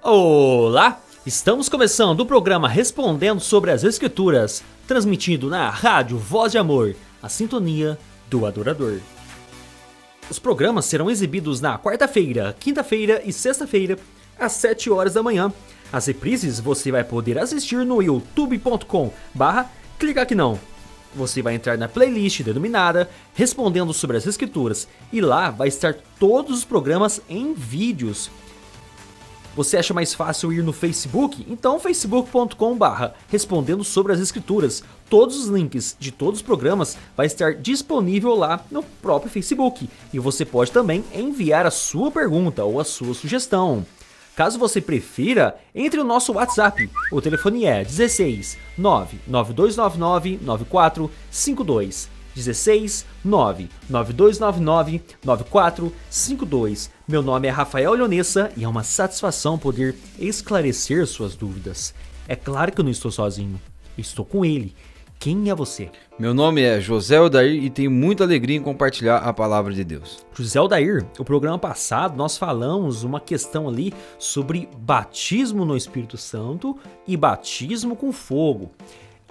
Olá! Estamos começando o programa Respondendo sobre as Escrituras, transmitido na Rádio Voz de Amor, a sintonia do adorador. Os programas serão exibidos na quarta-feira, quinta-feira e sexta-feira, às 7 horas da manhã. As reprises você vai poder assistir no youtube.com/clica aqui não. Você vai entrar na playlist denominada Respondendo sobre as Escrituras e lá vai estar todos os programas em vídeos. Você acha mais fácil ir no Facebook? Então facebook.com/respondendo sobre as escrituras. Todos os links de todos os programas vai estar disponível lá no próprio Facebook. E você pode também enviar a sua pergunta ou a sua sugestão. Caso você prefira, entre no nosso WhatsApp. O telefone é 16 99299 9452. 16 99299 9452. Meu nome é Rafael Leonessa e é uma satisfação poder esclarecer suas dúvidas. É claro que eu não estou sozinho, eu estou com ele. Quem é você? Meu nome é José Odair e tenho muita alegria em compartilhar a palavra de Deus. José Odair, o programa passado nós falamos uma questão ali sobre batismo no Espírito Santo e batismo com fogo.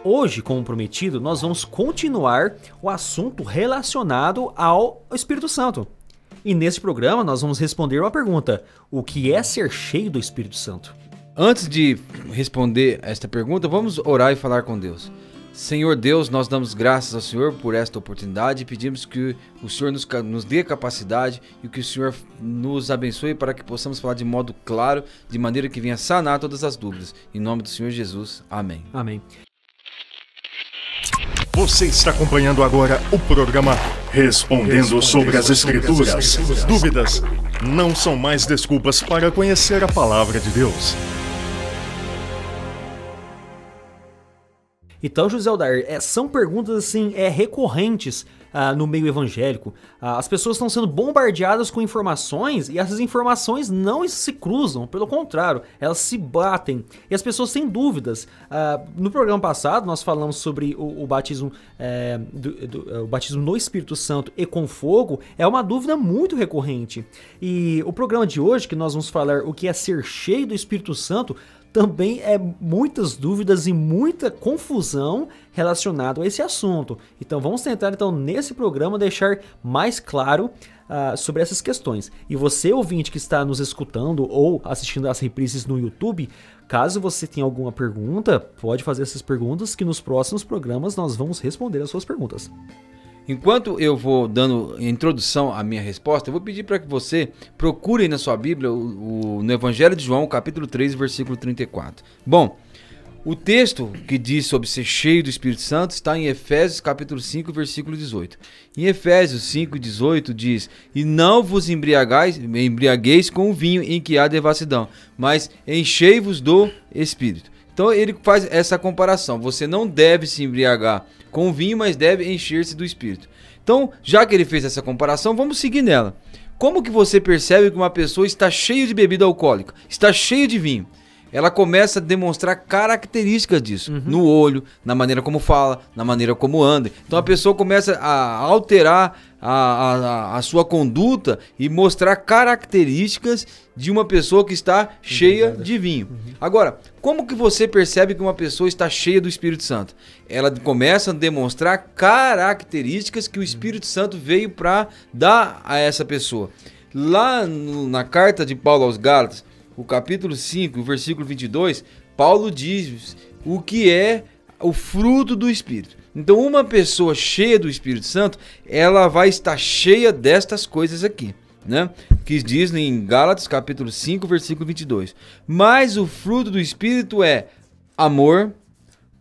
Hoje, como prometido, nós vamos continuar o assunto relacionado ao Espírito Santo. E nesse programa nós vamos responder uma pergunta: o que é ser cheio do Espírito Santo? Antes de responder esta pergunta, vamos orar e falar com Deus. Senhor Deus, nós damos graças ao Senhor por esta oportunidade e pedimos que o Senhor nos dê capacidade e que o Senhor nos abençoe para que possamos falar de modo claro, de maneira que venha sanar todas as dúvidas. Em nome do Senhor Jesus, amém. Amém. Você está acompanhando agora o programa Respondendo sobre as Escrituras. Dúvidas não são mais desculpas para conhecer a palavra de Deus. Então, José Odair, são perguntas assim, recorrentes no meio evangélico. As pessoas estão sendo bombardeadas com informações e essas informações não se cruzam, pelo contrário, elas se batem e as pessoas têm dúvidas. No programa passado nós falamos sobre o batismo, o batismo no Espírito Santo e com fogo, é uma dúvida muito recorrente. E o programa de hoje, que nós vamos falar o que é ser cheio do Espírito Santo, também é muitas dúvidas e muita confusão relacionado a esse assunto. Então vamos tentar nesse programa deixar mais claro sobre essas questões. E você, ouvinte que está nos escutando ou assistindo as reprises no YouTube, caso você tenha alguma pergunta, pode fazer essas perguntas que nos próximos programas nós vamos responder as suas perguntas. Enquanto eu vou dando introdução à minha resposta, eu vou pedir para que você procure na sua Bíblia no Evangelho de João, capítulo 3, versículo 34. Bom, o texto que diz sobre ser cheio do Espírito Santo está em Efésios, capítulo 5, versículo 18. Em Efésios 5, 18 diz: E não vos embriagueis com o vinho em que há devassidão, mas enchei-vos do Espírito. Então ele faz essa comparação. Você não deve se embriagar com o vinho, mas deve encher-se do Espírito. Então, já que ele fez essa comparação, vamos seguir nela. Como que você percebe que uma pessoa está cheia de bebida alcoólica, está cheia de vinho? Ela começa a demonstrar características disso, no olho, na maneira como fala, na maneira como anda. Então a pessoa começa a alterar a sua conduta e mostrar características de uma pessoa que está cheia de vinho. Agora, como que você percebe que uma pessoa está cheia do Espírito Santo? Ela começa a demonstrar características que o Espírito Santo veio para dar a essa pessoa. Lá na carta de Paulo aos Gálatas, o capítulo 5, o versículo 22, Paulo diz o que é o fruto do Espírito. Então, uma pessoa cheia do Espírito Santo, ela vai estar cheia destas coisas aqui, né? Que diz em Gálatas, capítulo 5, versículo 22. Mas o fruto do Espírito é amor,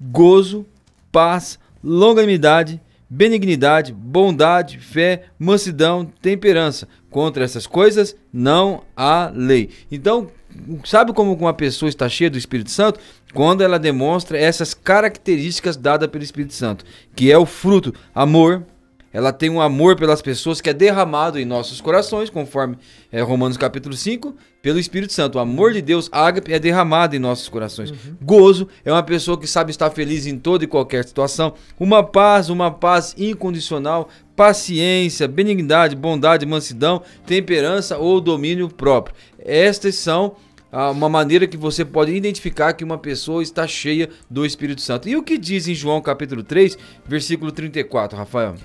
gozo, paz, longanimidade, benignidade, bondade, fé, mansidão, temperança. Contra essas coisas não há lei. Então, sabe como uma pessoa está cheia do Espírito Santo? Quando ela demonstra essas características dadas pelo Espírito Santo, que é o fruto, amor. Ela tem um amor pelas pessoas que é derramado em nossos corações, conforme Romanos capítulo 5, pelo Espírito Santo. O amor de Deus, ágape, é derramado em nossos corações. Gozo é uma pessoa que sabe estar feliz em toda e qualquer situação. Uma paz incondicional. Paciência, benignidade, bondade, mansidão, temperança ou domínio próprio. Estas são uma maneira que você pode identificar que uma pessoa está cheia do Espírito Santo. E o que diz em João capítulo 3, versículo 34, Rafael?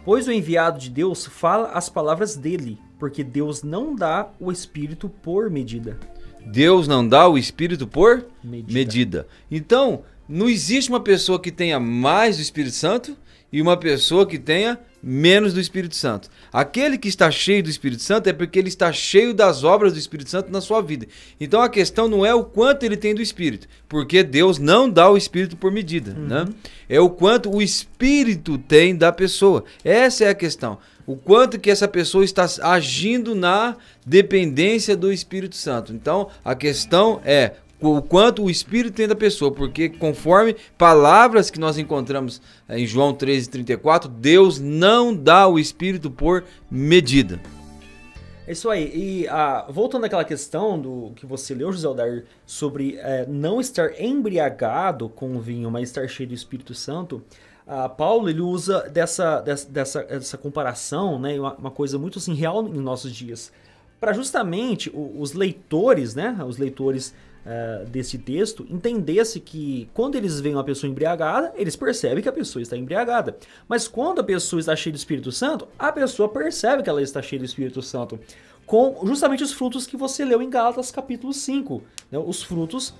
Pois o enviado de Deus fala as palavras dele, porque Deus não dá o Espírito por medida. Deus não dá o Espírito por medida. Então, não existe uma pessoa que tenha mais do Espírito Santo e uma pessoa que tenha menos do Espírito Santo. Aquele que está cheio do Espírito Santo é porque ele está cheio das obras do Espírito Santo na sua vida. Então a questão não é o quanto ele tem do Espírito, porque Deus não dá o Espírito por medida, né? É o quanto o Espírito tem da pessoa. Essa é a questão. O quanto que essa pessoa está agindo na dependência do Espírito Santo. Então a questão é o quanto o Espírito tem da pessoa, porque conforme palavras que nós encontramos em João 13:34, Deus não dá o Espírito por medida. É isso aí. E voltando àquela questão do que você leu, José Aldair, sobre não estar embriagado com o vinho, mas estar cheio do Espírito Santo, Paulo ele usa dessa comparação, né, uma coisa muito assim, real em nossos dias, para justamente os leitores, né, desse texto, entendesse que quando eles veem uma pessoa embriagada, eles percebem que a pessoa está embriagada. Mas quando a pessoa está cheia do Espírito Santo, a pessoa percebe que ela está cheia do Espírito Santo, com justamente os frutos que você leu em Gálatas capítulo 5, né? Os frutos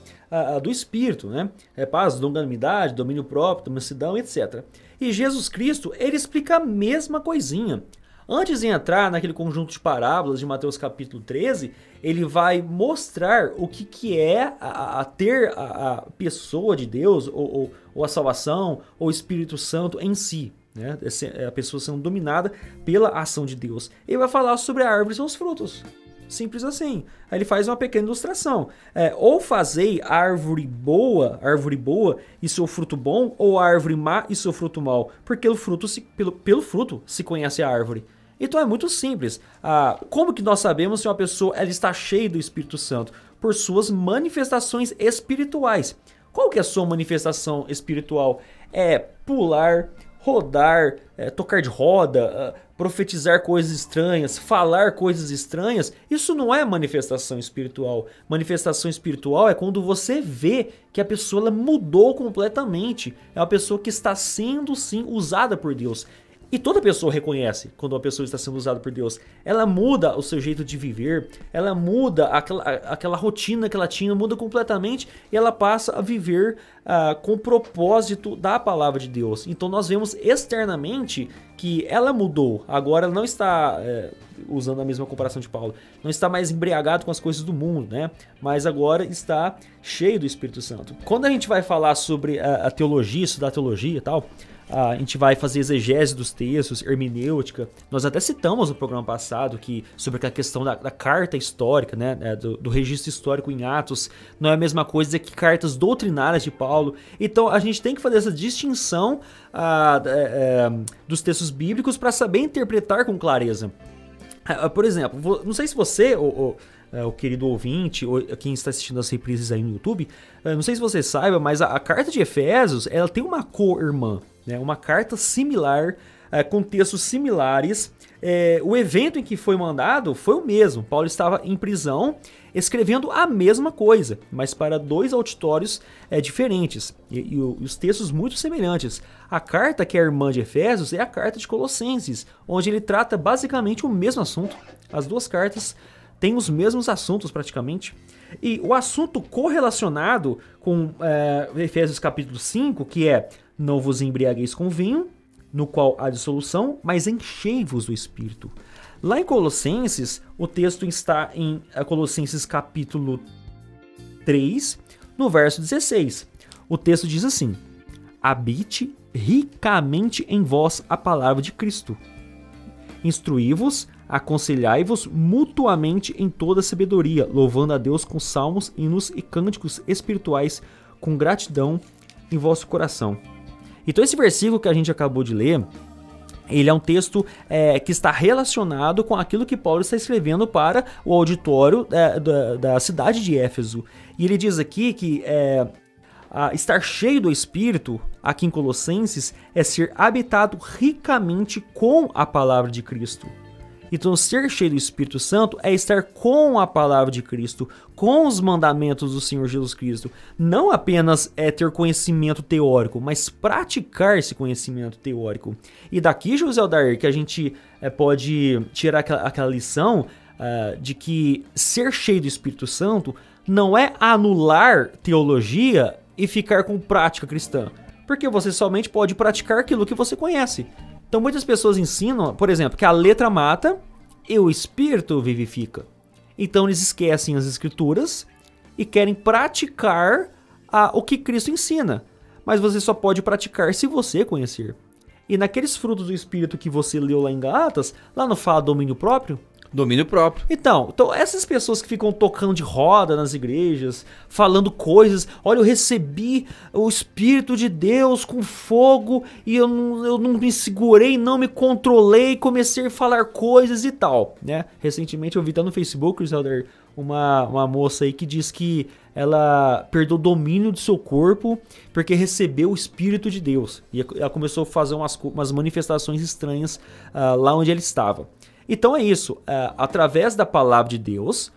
do Espírito, né? Paz, longanimidade, domínio próprio, mansidão, etc. E Jesus Cristo, ele explica a mesma coisinha. Antes de entrar naquele conjunto de parábolas de Mateus capítulo 13, ele vai mostrar o que é ter a pessoa de Deus, ou a salvação, ou o Espírito Santo em si, né? A pessoa sendo dominada pela ação de Deus. Ele vai falar sobre a árvore e seus frutos. Simples assim. Aí ele faz uma pequena ilustração. Ou fazei a árvore boa e seu fruto bom, ou a árvore má e seu fruto mau. Porque pelo fruto se conhece a árvore. Então é muito simples. Como que nós sabemos se uma pessoa ela está cheia do Espírito Santo? Por suas manifestações espirituais. Qual que é a sua manifestação espiritual? É pular, rodar, tocar de roda, profetizar coisas estranhas, falar coisas estranhas. Isso não é manifestação espiritual. Manifestação espiritual é quando você vê que a pessoa ela mudou completamente. É uma pessoa que está sendo, sim, usada por Deus. E toda pessoa reconhece quando uma pessoa está sendo usada por Deus. Ela muda o seu jeito de viver, ela muda aquela rotina que ela tinha, muda completamente e ela passa a viver com o propósito da palavra de Deus. Então nós vemos externamente que ela mudou. Agora ela não está, usando a mesma comparação de Paulo, não está mais embriagado com as coisas do mundo, né? Mas agora está cheio do Espírito Santo. Quando a gente vai falar sobre a teologia, estudar teologia e tal, a gente vai fazer exegese dos textos, hermenêutica. Nós até citamos no programa passado sobre a questão da carta histórica, né, do registro histórico em Atos. Não é a mesma coisa que cartas doutrinárias de Paulo. Então a gente tem que fazer essa distinção dos textos bíblicos para saber interpretar com clareza. Por exemplo, não sei se você, o querido ouvinte, ou quem está assistindo as reprises aí no YouTube, não sei se você saiba, mas a carta de Efésios ela tem uma co-irmã. Uma carta similar, com textos similares. O evento em que foi mandado foi o mesmo. Paulo estava em prisão, escrevendo a mesma coisa, mas para dois auditórios diferentes. E os textos muito semelhantes. A carta que é a irmã de Efésios é a carta de Colossenses, onde ele trata basicamente o mesmo assunto. As duas cartas têm os mesmos assuntos praticamente. E o assunto correlacionado com Efésios capítulo 5, que é: não vos embriagueis com vinho, no qual há dissolução, mas enchei-vos do Espírito. Lá em Colossenses, o texto está em Colossenses capítulo 3, no verso 16. O texto diz assim: habite ricamente em vós a palavra de Cristo. Instruí-vos, aconselhai-vos mutuamente em toda sabedoria, louvando a Deus com salmos, hinos e cânticos espirituais, com gratidão em vosso coração. Então esse versículo que a gente acabou de ler, ele é um texto que está relacionado com aquilo que Paulo está escrevendo para o auditório da cidade de Éfeso. E ele diz aqui que estar cheio do Espírito, aqui em Colossenses, é ser habitado ricamente com a palavra de Cristo. Então, ser cheio do Espírito Santo é estar com a palavra de Cristo, com os mandamentos do Senhor Jesus Cristo. Não apenas ter conhecimento teórico, mas praticar esse conhecimento teórico. E daqui, José Aldair, que a gente pode tirar aquela lição de que ser cheio do Espírito Santo não é anular teologia e ficar com prática cristã. Porque você somente pode praticar aquilo que você conhece. Então muitas pessoas ensinam, por exemplo, que a letra mata e o Espírito vivifica. Então eles esquecem as Escrituras e querem praticar o que Cristo ensina. Mas você só pode praticar se você conhecer. E naqueles frutos do Espírito que você leu lá em Gálatas, lá não fala domínio próprio? Domínio próprio. Então, essas pessoas que ficam tocando de roda nas igrejas, falando coisas, olha, eu recebi o Espírito de Deus com fogo e eu não me segurei, não me controlei, comecei a falar coisas e tal, né? Recentemente eu vi no Facebook, Zelder, uma moça aí que diz que ela perdeu o domínio do seu corpo porque recebeu o Espírito de Deus. E ela começou a fazer umas manifestações estranhas lá onde ela estava. Então é isso, através da palavra de Deus,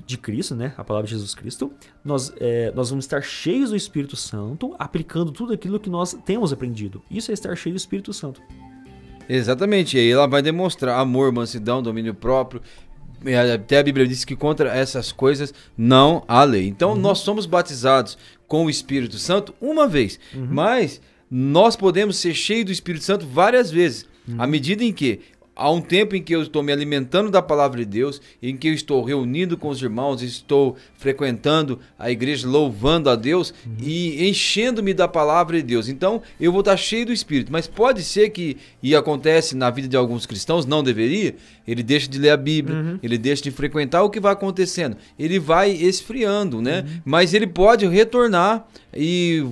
de Cristo, né, a palavra de Jesus Cristo, nós vamos estar cheios do Espírito Santo, aplicando tudo aquilo que nós temos aprendido. Isso é estar cheio do Espírito Santo. Exatamente, e aí ela vai demonstrar amor, mansidão, domínio próprio. Até a Bíblia diz que contra essas coisas não há lei. Então nós somos batizados com o Espírito Santo uma vez, mas nós podemos ser cheios do Espírito Santo várias vezes, à medida em que há um tempo em que eu estou me alimentando da palavra de Deus, em que eu estou reunindo com os irmãos, estou frequentando a igreja, louvando a Deus e enchendo-me da palavra de Deus. Então, eu vou estar cheio do Espírito. Mas pode ser que, e acontece na vida de alguns cristãos, não deveria, ele deixa de ler a Bíblia, ele deixa de frequentar. O que vai acontecendo? Ele vai esfriando, né? Mas ele pode retornar e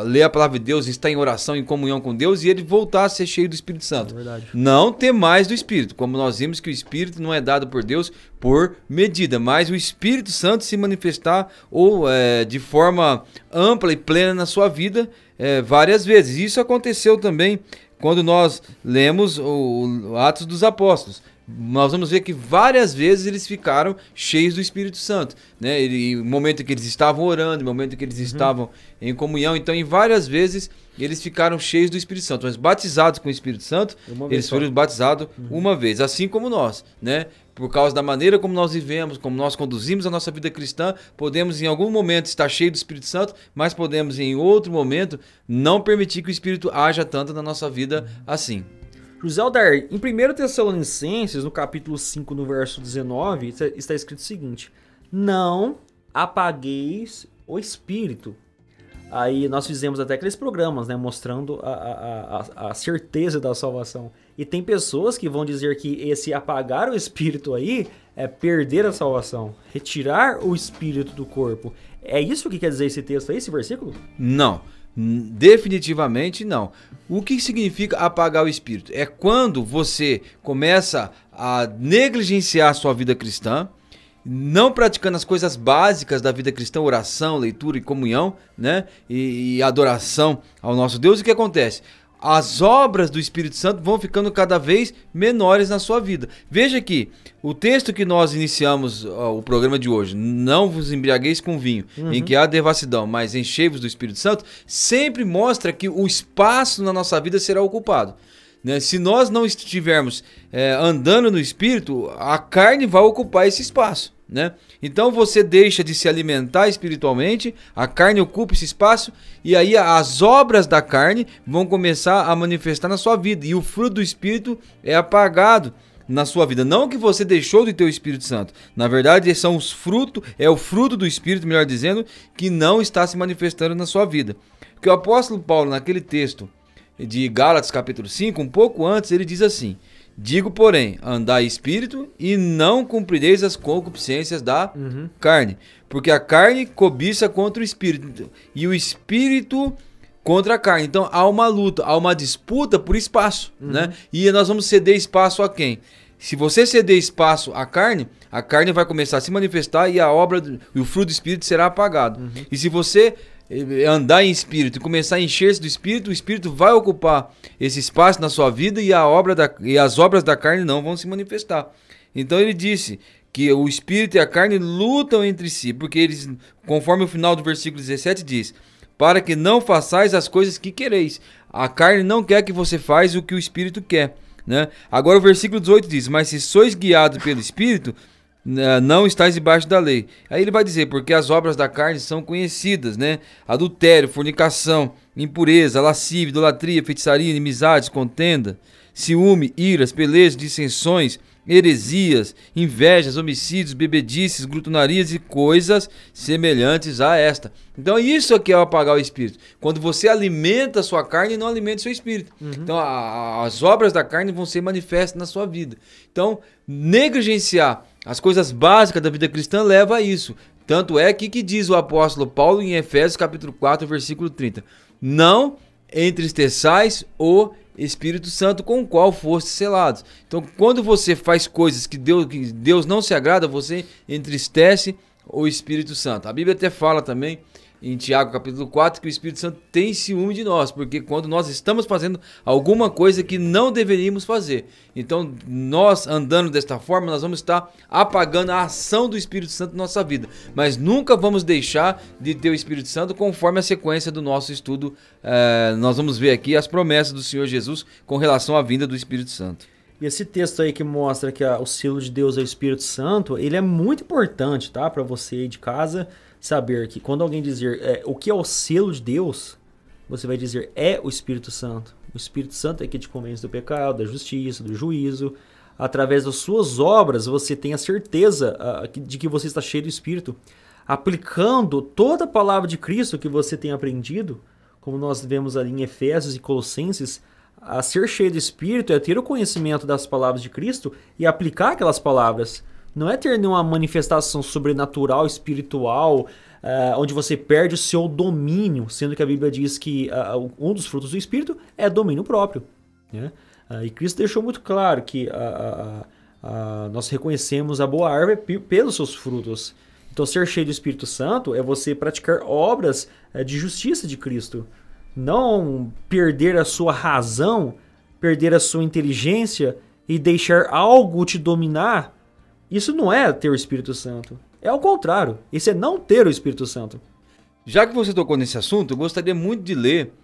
ler a palavra de Deus, estar em oração, em comunhão com Deus, e ele voltar a ser cheio do Espírito Santo. Não ter mais do Espírito, como nós vimos que o Espírito não é dado por Deus por medida, mas o Espírito Santo se manifestar ou de forma ampla e plena na sua vida várias vezes. Isso aconteceu também quando nós lemos o Atos dos Apóstolos. Nós vamos ver que várias vezes eles ficaram cheios do Espírito Santo, né? No momento em que eles estavam orando, no momento em que eles estavam em comunhão. Então, em várias vezes, eles ficaram cheios do Espírito Santo. Mas batizados com o Espírito Santo, eles foram batizados uma vez, assim como nós, né? Por causa da maneira como nós vivemos, como nós conduzimos a nossa vida cristã, podemos em algum momento estar cheio do Espírito Santo, mas podemos em outro momento não permitir que o Espírito haja tanto na nossa vida assim. José Aldair, em 1 Tessalonicenses, no capítulo 5, no verso 19, está escrito o seguinte: não apagueis o Espírito. Aí nós fizemos até aqueles programas, né, mostrando a certeza da salvação. E tem pessoas que vão dizer que esse apagar o Espírito aí é perder a salvação, retirar o Espírito do corpo. É isso que quer dizer esse texto aí, esse versículo? Não. Definitivamente não. O que significa apagar o Espírito? É quando você começa a negligenciar a sua vida cristã, não praticando as coisas básicas da vida cristã, oração, leitura e comunhão, né? E adoração ao nosso Deus. E o que acontece? As obras do Espírito Santo vão ficando cada vez menores na sua vida. Veja que o texto que nós iniciamos o programa de hoje, não vos embriagueis com vinho, em que há devassidão, mas enchei-vos do Espírito Santo, sempre mostra que o espaço na nossa vida será ocupado. Né? Se nós não estivermos andando no Espírito, a carne vai ocupar esse espaço. Né? Então você deixa de se alimentar espiritualmente, a carne ocupa esse espaço e aí as obras da carne vão começar a manifestar na sua vida e o fruto do Espírito é apagado na sua vida. Não que você deixou de ter o Espírito Santo, na verdade é o fruto do Espírito, melhor dizendo, que não está se manifestando na sua vida. Porque o apóstolo Paulo, naquele texto de Gálatas capítulo 5, um pouco antes, ele diz assim: digo, porém, andai espírito e não cumprireis as concupiscências da carne. Porque a carne cobiça contra o espírito e o espírito contra a carne. Então há uma luta, há uma disputa por espaço. Né? E nós vamos ceder espaço a quem? Se você ceder espaço à carne, a carne vai começar a se manifestar e a obra e o fruto do Espírito será apagado. E se você andar em espírito e começar a encher-se do espírito, o espírito vai ocupar esse espaço na sua vida e as obras da carne não vão se manifestar. Então ele disse que o espírito e a carne lutam entre si, porque eles, conforme o final do versículo 17 diz, para que não façais as coisas que quereis. A carne não quer que você faça o que o espírito quer, né? Agora o versículo 18 diz, mas se sois guiados pelo espírito, não estáis debaixo da lei. Aí ele vai dizer, porque as obras da carne são conhecidas, né? Adultério, fornicação, impureza, lascívia, idolatria, feitiçaria, inimizades, contenda, ciúme, iras, pelejas, dissensões, heresias, invejas, homicídios, bebedices, glutonarias e coisas semelhantes a esta. Então isso aqui é apagar o espírito. Quando você alimenta a sua carne e não alimenta o seu espírito. Então as obras da carne vão ser manifestas na sua vida. Então negligenciar as coisas básicas da vida cristã leva a isso. Tanto é que diz o apóstolo Paulo em Efésios capítulo 4, versículo 30. Não entristeçais o Espírito Santo com o qual fostes selados. Então, quando você faz coisas que Deus não se agrada, você entristece o Espírito Santo. A Bíblia até fala também em Tiago capítulo 4 que o Espírito Santo tem ciúme de nós, porque quando nós estamos fazendo alguma coisa que não deveríamos fazer, então nós andando desta forma, nós vamos estar apagando a ação do Espírito Santo na nossa vida, mas nunca vamos deixar de ter o Espírito Santo conforme a sequência do nosso estudo. Nós vamos ver aqui as promessas do Senhor Jesus com relação à vinda do Espírito Santo. E esse texto aí que mostra que o selo de Deus é o Espírito Santo, ele é muito importante, tá? Para você aí de casa saber que quando alguém dizer o que é o selo de Deus, você vai dizer é o Espírito Santo. O Espírito Santo é que te convence do pecado, da justiça, do juízo. Através das suas obras, você tem a certeza de que você está cheio do Espírito. Aplicando toda a palavra de Cristo que você tem aprendido, como nós vemos ali em Efésios e Colossenses, a ser cheio do Espírito é ter o conhecimento das palavras de Cristo e aplicar aquelas palavras. Não é ter nenhuma manifestação sobrenatural, espiritual, onde você perde o seu domínio, sendo que a Bíblia diz que um dos frutos do Espírito é domínio próprio, né? E Cristo deixou muito claro que nós reconhecemos a boa árvore pelos seus frutos. Então, ser cheio do Espírito Santo é você praticar obras de justiça de Cristo. Não perder a sua razão, perder a sua inteligência e deixar algo te dominar. Isso não é ter o Espírito Santo. É o contrário. Isso é não ter o Espírito Santo. Já que você tocou nesse assunto, eu gostaria muito de ler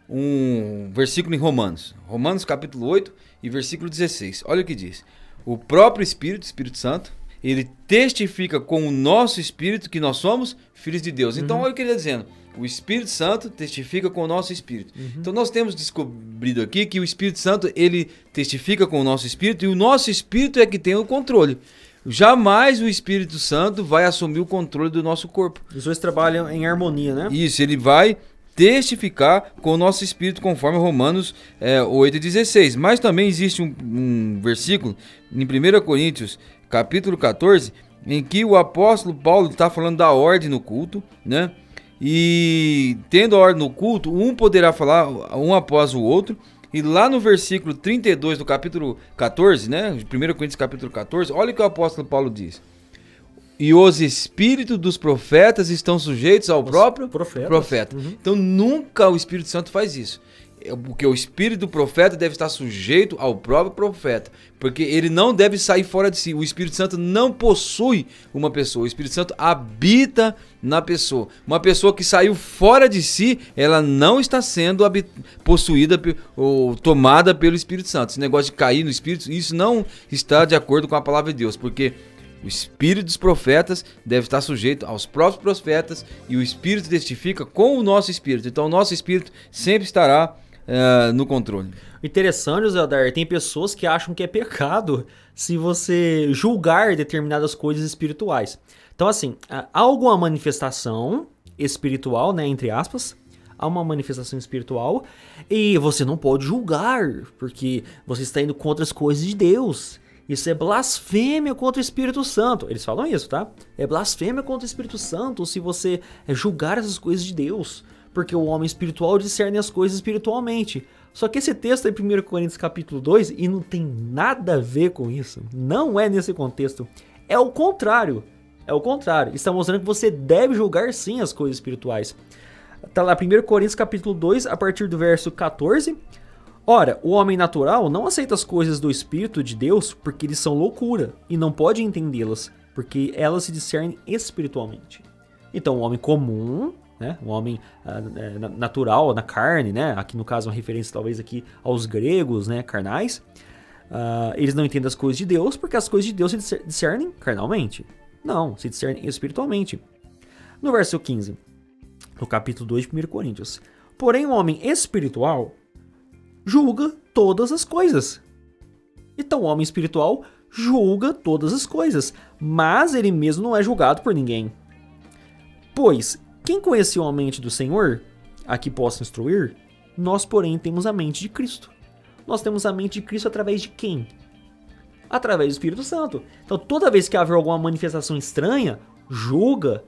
um versículo em Romanos. Romanos capítulo 8 e versículo 16. Olha o que diz. O próprio Espírito Santo, ele testifica com o nosso espírito que nós somos filhos de Deus. Então, olha o que ele está dizendo. O Espírito Santo testifica com o nosso espírito. Então nós temos descobrido aqui que o Espírito Santo, ele testifica com o nosso espírito e o nosso espírito é que tem o controle. Jamais o Espírito Santo vai assumir o controle do nosso corpo. Os dois trabalham em harmonia, né? Isso, ele vai testificar com o nosso espírito, conforme Romanos 8,16. Mas também existe um versículo em 1 Coríntios, capítulo 14, em que o apóstolo Paulo está falando da ordem no culto, né? E tendo a ordem no culto, um poderá falar um após o outro. E lá no versículo 32 do capítulo 14, né? 1 Coríntios capítulo 14, olha o que o apóstolo Paulo diz. E os espíritos dos profetas estão sujeitos ao próprio profeta. Então nunca o Espírito Santo faz isso. Porque o espírito do profeta deve estar sujeito ao próprio profeta, porque ele não deve sair fora de si. O Espírito Santo não possui uma pessoa, o Espírito Santo habita na pessoa. Uma pessoa que saiu fora de si, ela não está sendo possuída ou tomada pelo Espírito Santo. Esse negócio de cair no Espírito, isso não está de acordo com a palavra de Deus, porque o espírito dos profetas deve estar sujeito aos próprios profetas e o Espírito testifica com o nosso espírito. Então o nosso espírito sempre estará no controle. Interessante, José Adar, tem pessoas que acham que é pecado se você julgar determinadas coisas espirituais. Então, assim, há alguma manifestação espiritual, né, entre aspas, há uma manifestação espiritual e você não pode julgar, porque você está indo contra as coisas de Deus. Isso é blasfêmia contra o Espírito Santo. Eles falam isso, tá? É blasfêmia contra o Espírito Santo se você julgar essas coisas de Deus, porque o homem espiritual discerne as coisas espiritualmente. Só que esse texto é em 1 Coríntios capítulo 2 e não tem nada a ver com isso. Não é nesse contexto. É o contrário. É o contrário. Está mostrando que você deve julgar sim as coisas espirituais. Tá lá, 1 Coríntios capítulo 2, a partir do verso 14. Ora, o homem natural não aceita as coisas do Espírito de Deus porque eles são loucura e não pode entendê-las, porque elas se discernem espiritualmente. Então, o homem comum, né, o homem natural, na carne, né, aqui no caso uma referência talvez aqui aos gregos, né, carnais, eles não entendem as coisas de Deus porque as coisas de Deus se discernem carnalmente. Não, se discernem espiritualmente. No verso 15, no capítulo 2 de 1 Coríntios. Porém, o homem espiritual julga todas as coisas. Então, o homem espiritual julga todas as coisas, mas ele mesmo não é julgado por ninguém. Pois, quem conheceu a mente do Senhor, a que possa instruir, nós, porém, temos a mente de Cristo. Nós temos a mente de Cristo através de quem? Através do Espírito Santo. Então, toda vez que haver alguma manifestação estranha, julga,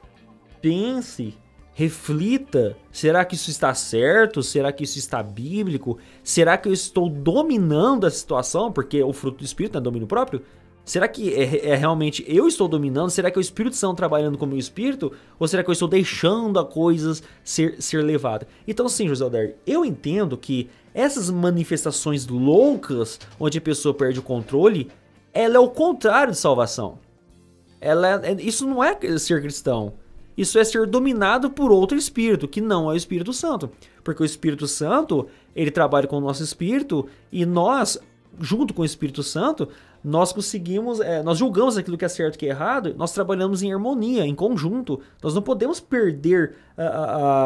pense, reflita, será que isso está certo? Será que isso está bíblico? Será que eu estou dominando a situação? Porque o fruto do Espírito não é domínio próprio. Será que é realmente eu estou dominando? Será que é o Espírito Santo trabalhando com o meu espírito? Ou será que eu estou deixando a coisas ser levada? Então sim, José Alder, eu entendo que essas manifestações loucas, onde a pessoa perde o controle, ela é o contrário de salvação. Isso não é ser cristão. Isso é ser dominado por outro espírito, que não é o Espírito Santo. Porque o Espírito Santo, ele trabalha com o nosso espírito e nós, junto com o Espírito Santo, nós conseguimos, nós julgamos aquilo que é certo e que é errado, nós trabalhamos em harmonia, em conjunto. Nós não podemos perder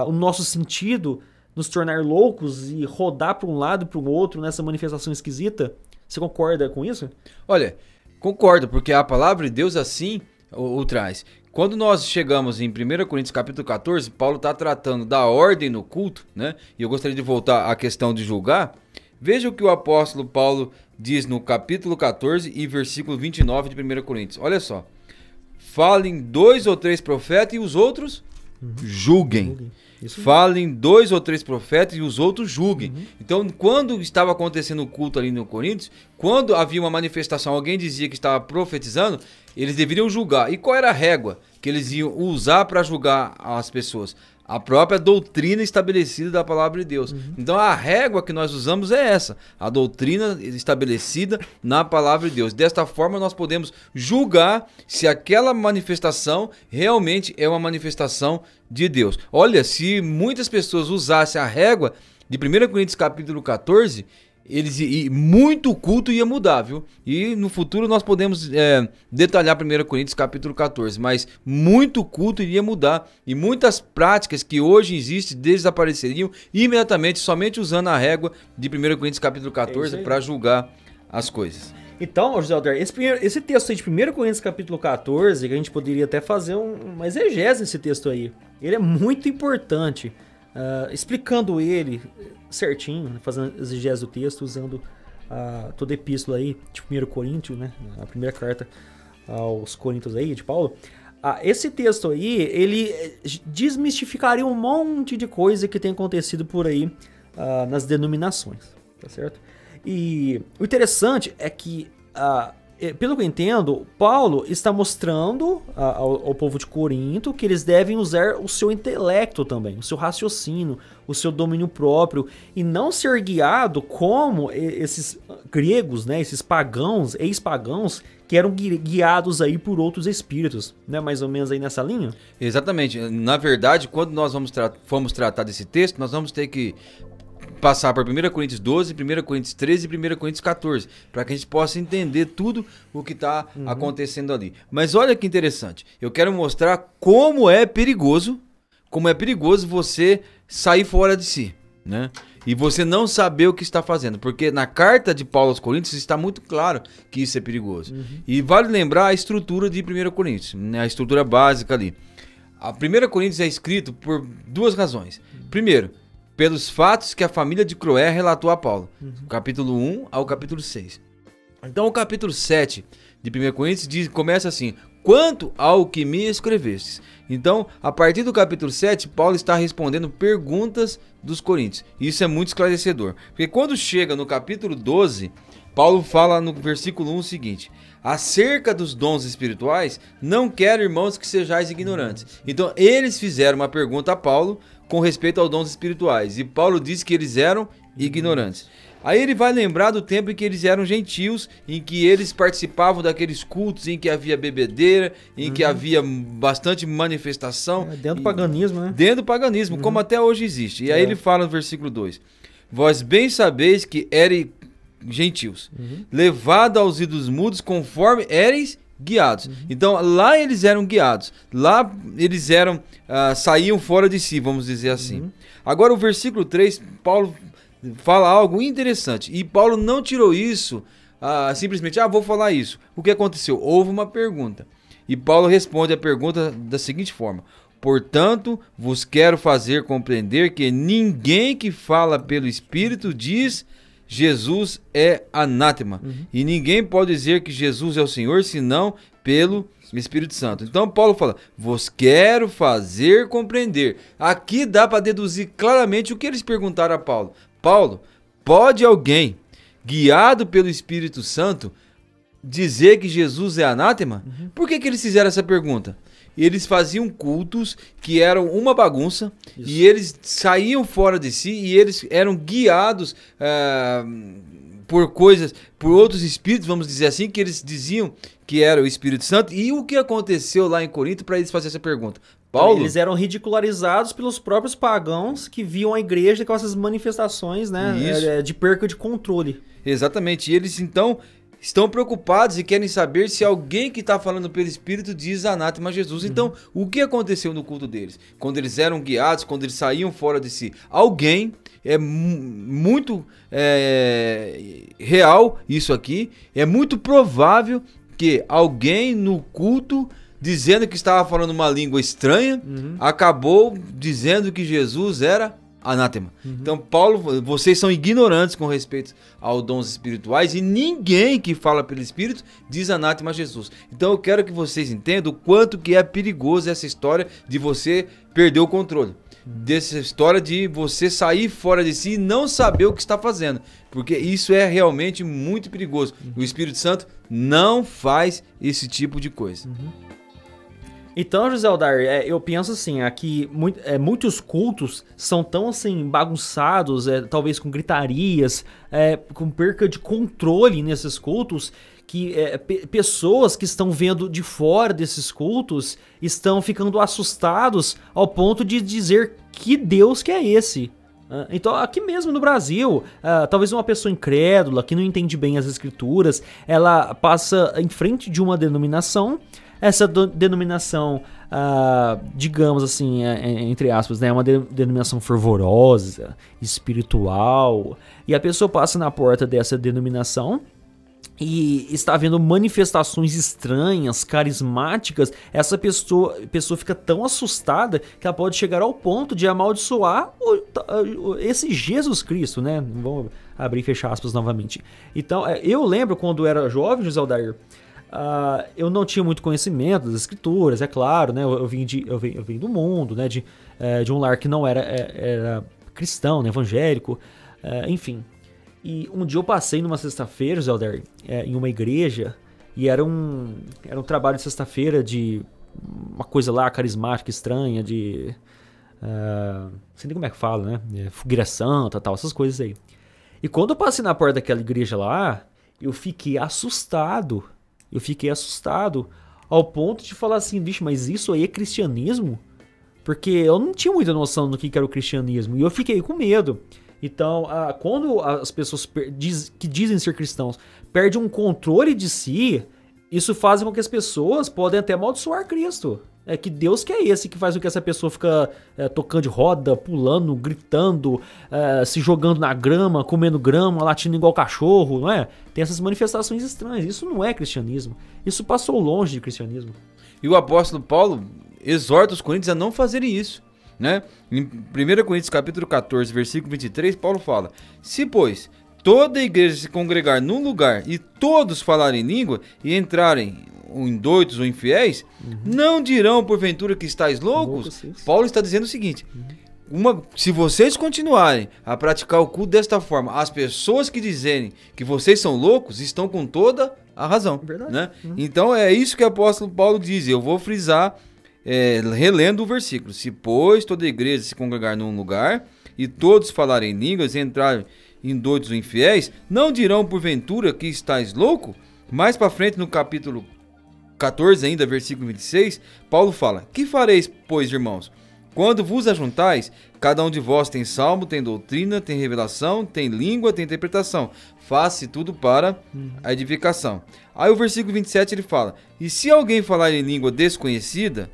o nosso sentido, nos tornar loucos e rodar para um lado e para o outro nessa manifestação esquisita. Você concorda com isso? Olha, concordo, porque a palavra de Deus assim o traz. Quando nós chegamos em 1 Coríntios capítulo 14, Paulo está tratando da ordem no culto, né? E eu gostaria de voltar à questão de julgar. Veja o que o apóstolo Paulo diz no capítulo 14 e versículo 29 de 1 Coríntios. Olha só. Falem 2 ou 3 profetas e os outros julguem. Falem 2 ou 3 profetas e os outros julguem. Então, quando estava acontecendo o culto ali no Coríntios, quando havia uma manifestação, alguém dizia que estava profetizando, eles deveriam julgar. E qual era a régua que eles iam usar para julgar as pessoas? A própria doutrina estabelecida da palavra de Deus. Então a régua que nós usamos é essa, a doutrina estabelecida na palavra de Deus. Desta forma nós podemos julgar se aquela manifestação realmente é uma manifestação de Deus. Olha, se muitas pessoas usassem a régua de 1 Coríntios capítulo 14, muito culto ia mudar, viu? E no futuro nós podemos detalhar 1 Coríntios capítulo 14, mas muito culto iria mudar e muitas práticas que hoje existem desapareceriam imediatamente somente usando a régua de 1 Coríntios capítulo 14 para julgar as coisas. Então, José Alder, esse texto aí de 1 Coríntios capítulo 14, que a gente poderia até fazer uma exegese nesse texto aí, ele é muito importante. Explicando ele certinho, né, fazendo exegese do texto, usando toda a epístola aí de 1 Coríntios, né, a primeira carta aos Coríntios aí, de Paulo. Esse texto aí, ele desmistificaria um monte de coisa que tem acontecido por aí nas denominações, tá certo? E o interessante é que, pelo que eu entendo, Paulo está mostrando ao povo de Corinto que eles devem usar o seu intelecto também, o seu raciocínio, o seu domínio próprio, e não ser guiado como esses gregos, né, esses pagãos, ex-pagãos, que eram guiados aí por outros espíritos, né, mais ou menos aí nessa linha? Exatamente. Na verdade, quando nós formos tratar desse texto, nós vamos ter que passar por 1 Coríntios 12, 1 Coríntios 13 e 1 Coríntios 14, para que a gente possa entender tudo o que está acontecendo ali. Mas olha que interessante, eu quero mostrar como é perigoso você sair fora de si, né? E você não saber o que está fazendo, porque na carta de Paulo aos Coríntios está muito claro que isso é perigoso. E vale lembrar a estrutura de 1 Coríntios, né? A estrutura básica ali. A 1 Coríntios é escrito por duas razões. Primeiro, pelos fatos que a família de Cloé relatou a Paulo, capítulo 1 ao capítulo 6. Então o capítulo 7 de 1 Coríntios começa assim: quanto ao que me escrevestes. Então, a partir do capítulo 7, Paulo está respondendo perguntas dos coríntios. Isso é muito esclarecedor, porque quando chega no capítulo 12, Paulo fala no versículo 1 o seguinte: acerca dos dons espirituais, não quero, irmãos, que sejais ignorantes. Então, eles fizeram uma pergunta a Paulo com respeito aos dons espirituais. E Paulo disse que eles eram ignorantes. Aí ele vai lembrar do tempo em que eles eram gentios, em que eles participavam daqueles cultos em que havia bebedeira, em que havia bastante manifestação. Dentro do paganismo, né? Dentro do paganismo, como até hoje existe. E aí ele fala no versículo 2: vós bem sabeis que eres gentios, levado aos ídolos mudos, conforme éreis guiados. Então lá eles eram guiados, lá eles eram saíam fora de si, vamos dizer assim. Agora o versículo 3, Paulo fala algo interessante, e Paulo não tirou isso simplesmente, vou falar isso. O que aconteceu? Houve uma pergunta, e Paulo responde a pergunta da seguinte forma: portanto, vos quero fazer compreender que ninguém que fala pelo Espírito diz Jesus é anátema. E ninguém pode dizer que Jesus é o Senhor, senão pelo Espírito Santo. Então Paulo fala: vos quero fazer compreender. Aqui dá para deduzir claramente o que eles perguntaram a Paulo. Paulo, pode alguém, guiado pelo Espírito Santo, dizer que Jesus é anátema? Por que eles fizeram essa pergunta? Eles faziam cultos que eram uma bagunça. Isso. E eles saíam fora de si e eles eram guiados por coisas, por outros espíritos, vamos dizer assim, que eles diziam que era o Espírito Santo. E o que aconteceu lá em Corinto para eles fazerem essa pergunta? Paulo? Eles eram ridicularizados pelos próprios pagãos que viam a igreja com essas manifestações, né, de perca de controle. Exatamente. E eles então estão preocupados e querem saber se alguém que está falando pelo Espírito diz anátema a Jesus. Então, o que aconteceu no culto deles? Quando eles eram guiados, quando eles saíam fora de si, alguém, é muito real isso aqui, é muito provável que alguém no culto, dizendo que estava falando uma língua estranha, acabou dizendo que Jesus era anátema. Então, Paulo, vocês são ignorantes com respeito aos dons espirituais e ninguém que fala pelo Espírito diz anátema a Jesus. Então, eu quero que vocês entendam o quanto que é perigoso essa história de você perder o controle. Dessa história de você sair fora de si e não saber o que está fazendo. Porque isso é realmente muito perigoso. O Espírito Santo não faz esse tipo de coisa. Então, José Aldar, eu penso assim, aqui muitos cultos são tão assim bagunçados, talvez com gritarias, com perca de controle nesses cultos, que pessoas que estão vendo de fora desses cultos estão ficando assustados ao ponto de dizer que Deus que é esse. Então, aqui mesmo no Brasil, talvez uma pessoa incrédula, que não entende bem as escrituras, ela passa em frente de uma denominação. Essa denominação, digamos assim, entre aspas, né, é uma denominação fervorosa, espiritual, e a pessoa passa na porta dessa denominação e está vendo manifestações estranhas, carismáticas. Essa pessoa fica tão assustada que ela pode chegar ao ponto de amaldiçoar esse Jesus Cristo, né? Vamos abrir e fechar aspas novamente. Então, eu lembro quando eu era jovem, José Aldair, eu não tinha muito conhecimento das escrituras, é claro, né? Eu vim do mundo, né? De um lar que não era cristão, né? Evangélico, enfim. E um dia eu passei numa sexta-feira, José Aldair, em uma igreja, e era um trabalho de sexta-feira de uma coisa lá carismática, estranha, de não sei nem como é que fala, né? Fogueira santa, tal, essas coisas aí. E quando eu passei na porta daquela igreja lá, eu fiquei assustado. Ao ponto de falar assim, bicho, mas isso aí é cristianismo? Porque eu não tinha muita noção do que era o cristianismo. E eu fiquei com medo. Então, quando as pessoas que dizem ser cristãos perdem um controle de si, isso faz com que as pessoas podem até amaldiçoar Cristo. É que Deus que é esse que faz com que essa pessoa fica tocando de roda, pulando, gritando, se jogando na grama, comendo grama, latindo igual cachorro, não é? Tem essas manifestações estranhas. Isso não é cristianismo. Isso passou longe de cristianismo. E o apóstolo Paulo exorta os coríntios a não fazerem isso, né? Em 1 Coríntios capítulo 14, versículo 23, Paulo fala: se, pois, toda a igreja se congregar num lugar e todos falarem língua e entrarem indoutos ou infiéis, não dirão porventura que estáis loucos? Paulo está dizendo o seguinte: Se vocês continuarem a praticar o culto desta forma, as pessoas que dizerem que vocês são loucos estão com toda a razão. Verdade. Né? Então é isso que o apóstolo Paulo diz. Eu vou frisar, relendo o versículo. Se, pois, toda a igreja se congregar num lugar e todos falarem línguas e entrarem em doidos ou infiéis, não dirão porventura que estáis louco? Mais para frente no capítulo 14 ainda, versículo 26, Paulo fala: que fareis, pois, irmãos? Quando vos ajuntais, cada um de vós tem salmo, tem doutrina, tem revelação, tem língua, tem interpretação. Faça tudo para a edificação. Aí o versículo 27 ele fala: e se alguém falar em língua desconhecida,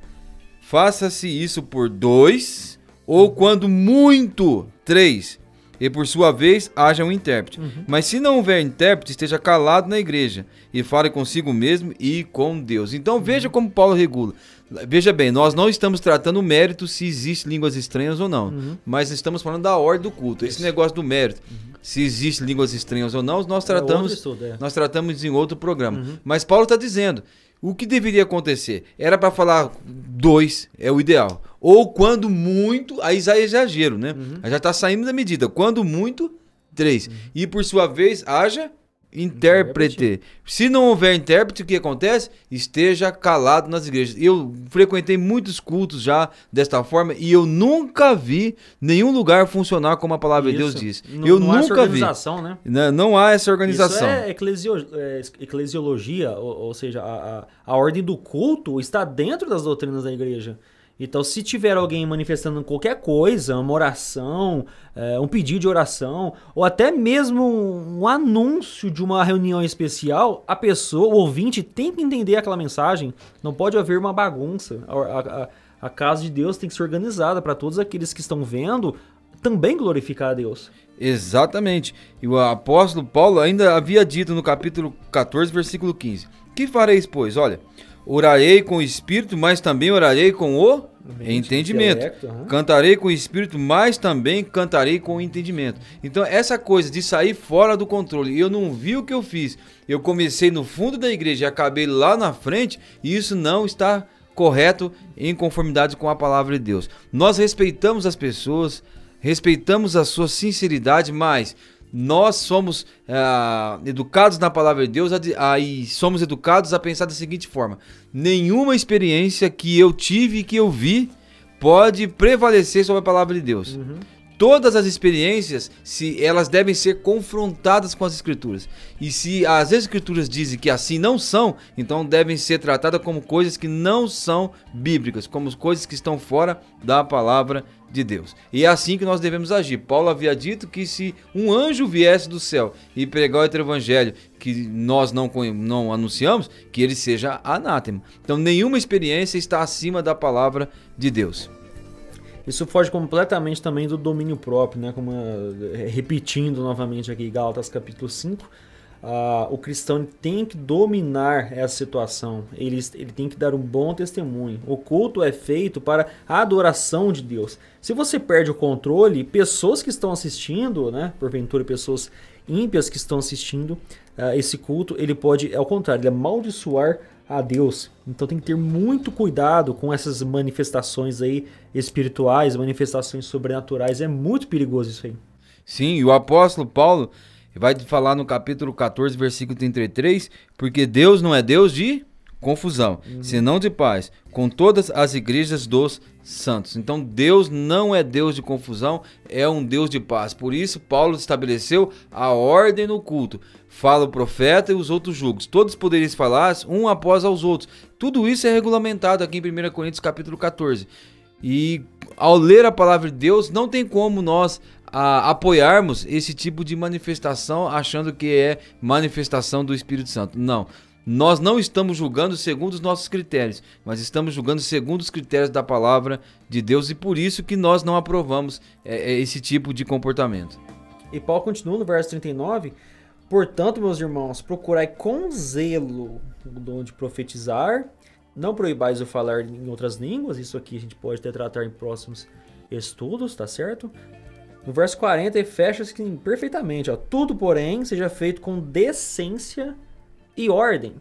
faça-se isso por 2, ou quando muito, 3. E por sua vez haja um intérprete. Mas se não houver intérprete, esteja calado na igreja e fale consigo mesmo e com Deus. Então veja como Paulo regula. Veja bem, nós não estamos tratando o mérito se existe línguas estranhas ou não, mas estamos falando da ordem do culto. Esse negócio do mérito, se existe línguas estranhas ou não, nós tratamos em outro programa. Mas Paulo está dizendo, o que deveria acontecer? Era para falar 2, é o ideal. Ou quando muito, aí já é exagero, né? Aí já está saindo da medida. Quando muito, 3. E por sua vez, haja intérprete. Se não houver intérprete, o que acontece? Esteja calado nas igrejas. Eu frequentei muitos cultos já desta forma e eu nunca vi nenhum lugar funcionar como a palavra de Deus diz. Eu não há nunca essa organização, vi. Né? Não há essa organização. Isso é eclesiologia, ou seja, a ordem do culto está dentro das doutrinas da igreja. Então, se tiver alguém manifestando qualquer coisa, uma oração, um pedido de oração, ou até mesmo um anúncio de uma reunião especial, a pessoa, o ouvinte, tem que entender aquela mensagem. Não pode haver uma bagunça. A casa de Deus tem que ser organizada para todos aqueles que estão vendo também glorificar a Deus. Exatamente. E o apóstolo Paulo ainda havia dito no capítulo 14, versículo 15. Que fareis, pois? Olha... Orarei com o Espírito, mas também orarei com o entendimento. Cantarei com o Espírito, mas também cantarei com o entendimento. Então, essa coisa de sair fora do controle, eu não vi o que eu fiz. Eu comecei no fundo da igreja e acabei lá na frente, e isso não está correto em conformidade com a palavra de Deus. Nós respeitamos as pessoas, respeitamos a sua sinceridade, mas... nós somos educados na palavra de Deus e somos educados a pensar da seguinte forma: nenhuma experiência que eu tive e que eu vi pode prevalecer sobre a palavra de Deus. Todas as experiências, se elas devem ser confrontadas com as Escrituras. E se as Escrituras dizem que assim não são, então devem ser tratadas como coisas que não são bíblicas, como coisas que estão fora da palavra de Deus. E é assim que nós devemos agir. Paulo havia dito que se um anjo viesse do céu e pregar outro evangelho que nós não anunciamos, que ele seja anátema. Então nenhuma experiência está acima da palavra de Deus. Isso foge completamente também do domínio próprio, né? Como, repetindo novamente aqui Gálatas capítulo 5, o cristão tem que dominar essa situação, ele tem que dar um bom testemunho. O culto é feito para a adoração de Deus. Se você perde o controle, pessoas que estão assistindo, né? Porventura pessoas ímpias que estão assistindo esse culto, ele pode, ao contrário, ele amaldiçoar a Deus. Então tem que ter muito cuidado com essas manifestações aí espirituais, manifestações sobrenaturais. É muito perigoso isso aí. Sim, e o apóstolo Paulo vai falar no capítulo 14, versículo 33, porque Deus não é Deus de confusão, senão de paz, com todas as igrejas dos santos. Então Deus não é Deus de confusão, é um Deus de paz. Por isso Paulo estabeleceu a ordem no culto. Fala o profeta e os outros julgos. Todos podereis falar um após aos outros. Tudo isso é regulamentado aqui em 1 Coríntios capítulo 14. E ao ler a palavra de Deus, não tem como nós apoiarmos esse tipo de manifestação achando que é manifestação do Espírito Santo. Não. Nós não estamos julgando segundo os nossos critérios, mas estamos julgando segundo os critérios da palavra de Deus, e por isso que nós não aprovamos esse tipo de comportamento. E Paulo continua no verso 39, portanto, meus irmãos, procurai com zelo o dom de profetizar, não proibais o falar em outras línguas, isso aqui a gente pode até tratar em próximos estudos, tá certo? No verso 40 ele fecha assim perfeitamente, ó, tudo porém seja feito com decência e ordem.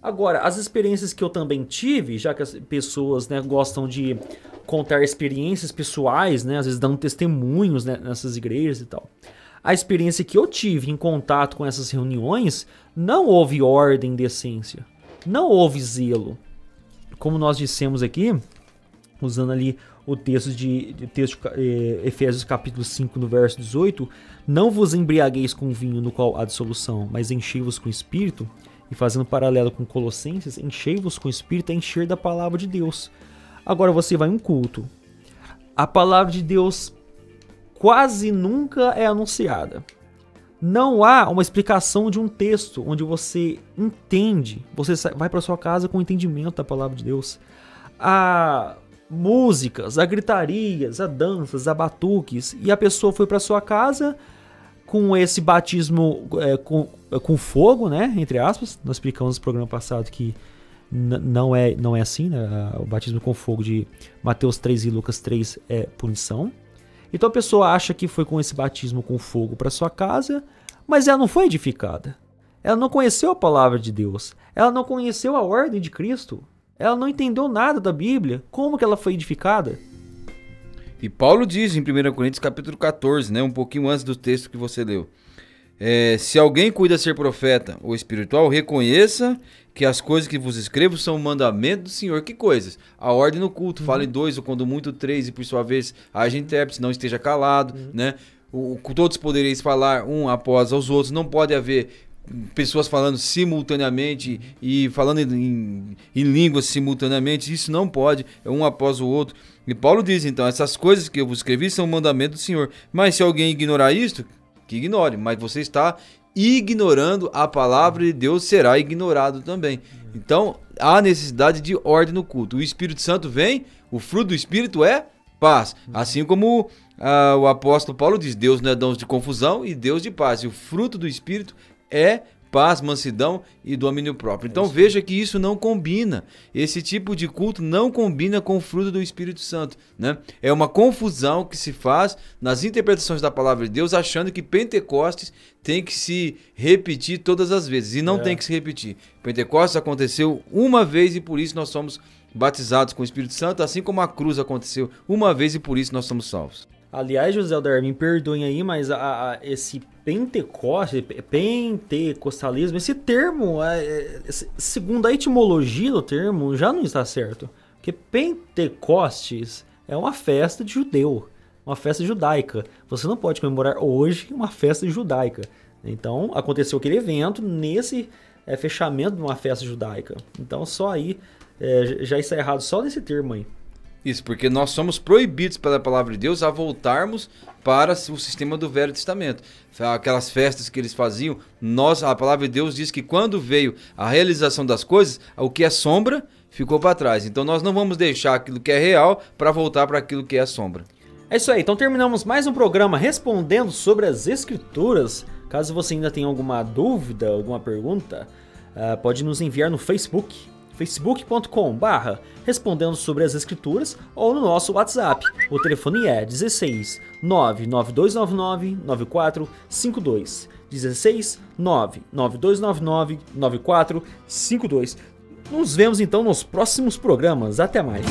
Agora, as experiências que eu também tive, já que as pessoas, né, gostam de contar experiências pessoais, né, às vezes dando testemunhos, né, nessas igrejas e tal. A experiência que eu tive em contato com essas reuniões, não houve ordem de essência, não houve zelo. Como nós dissemos aqui, usando ali o texto de Efésios capítulo 5, no verso 18, não vos embriagueis com vinho no qual há dissolução, mas enchei-vos com o Espírito. E fazendo paralelo com Colossenses, enchei-vos com o Espírito é encher da palavra de Deus. Agora você vai em um culto. A palavra de Deus quase nunca é anunciada. Não há uma explicação de um texto onde você entende. Você vai para sua casa com o entendimento da palavra de Deus. Há músicas, há gritarias, há danças, há batuques. E a pessoa foi para sua casa com esse batismo com fogo, né? Entre aspas. Nós explicamos no programa passado que não é assim, né? O batismo com fogo de Mateus 3 e Lucas 3 é punição. Então a pessoa acha que foi com esse batismo com fogo para sua casa, mas ela não foi edificada. Ela não conheceu a palavra de Deus. Ela não conheceu a ordem de Cristo. Ela não entendeu nada da Bíblia. Como que ela foi edificada? E Paulo diz em 1 Coríntios capítulo 14, né, um pouquinho antes do texto que você leu. Se alguém cuida ser profeta ou espiritual, reconheça que as coisas que vos escrevo são o mandamento do Senhor. Que coisas? A ordem no culto, fale 2, ou quando muito 3, e por sua vez haja intérprete, não esteja calado, né? Todos podereis falar um após os outros, não pode haver pessoas falando simultaneamente e falando em línguas simultaneamente, isso não pode, é um após o outro. E Paulo diz então, essas coisas que eu vos escrevi são o mandamento do Senhor, mas se alguém ignorar isto, que ignore, mas você está ignorando a palavra de Deus, será ignorado também. Então há necessidade de ordem no culto. O Espírito Santo vem, o fruto do Espírito é paz, assim como o apóstolo Paulo diz, Deus não é Deus de confusão e Deus de paz, e o fruto do Espírito é paz, mansidão e domínio próprio. Então veja que isso não combina. Esse tipo de culto não combina com o fruto do Espírito Santo, né? É uma confusão que se faz nas interpretações da palavra de Deus, achando que Pentecostes tem que se repetir todas as vezes. E não tem que se repetir. Pentecostes aconteceu uma vez e por isso nós somos batizados com o Espírito Santo, assim como a cruz aconteceu uma vez e por isso nós somos salvos. Aliás, José Alder, me perdoem aí, mas esse pentecostalismo, esse termo, segundo a etimologia do termo, já não está certo. Porque Pentecostes é uma festa de judeu, uma festa judaica. Você não pode comemorar hoje uma festa judaica. Então, aconteceu aquele evento nesse fechamento de uma festa judaica. Então, só aí, já está errado só nesse termo aí. Isso, porque nós somos proibidos pela palavra de Deus a voltarmos para o sistema do Velho Testamento. Aquelas festas que eles faziam, a palavra de Deus diz que quando veio a realização das coisas, o que é sombra ficou para trás. Então nós não vamos deixar aquilo que é real para voltar para aquilo que é sombra. É isso aí, então terminamos mais um programa respondendo sobre as Escrituras. Caso você ainda tenha alguma dúvida, alguma pergunta, pode nos enviar no Facebook. facebook.com/respondendo sobre as escrituras ou no nosso WhatsApp. O telefone é 16 99299 9452. 16 99299 9452. Nos vemos então nos próximos programas. Até mais.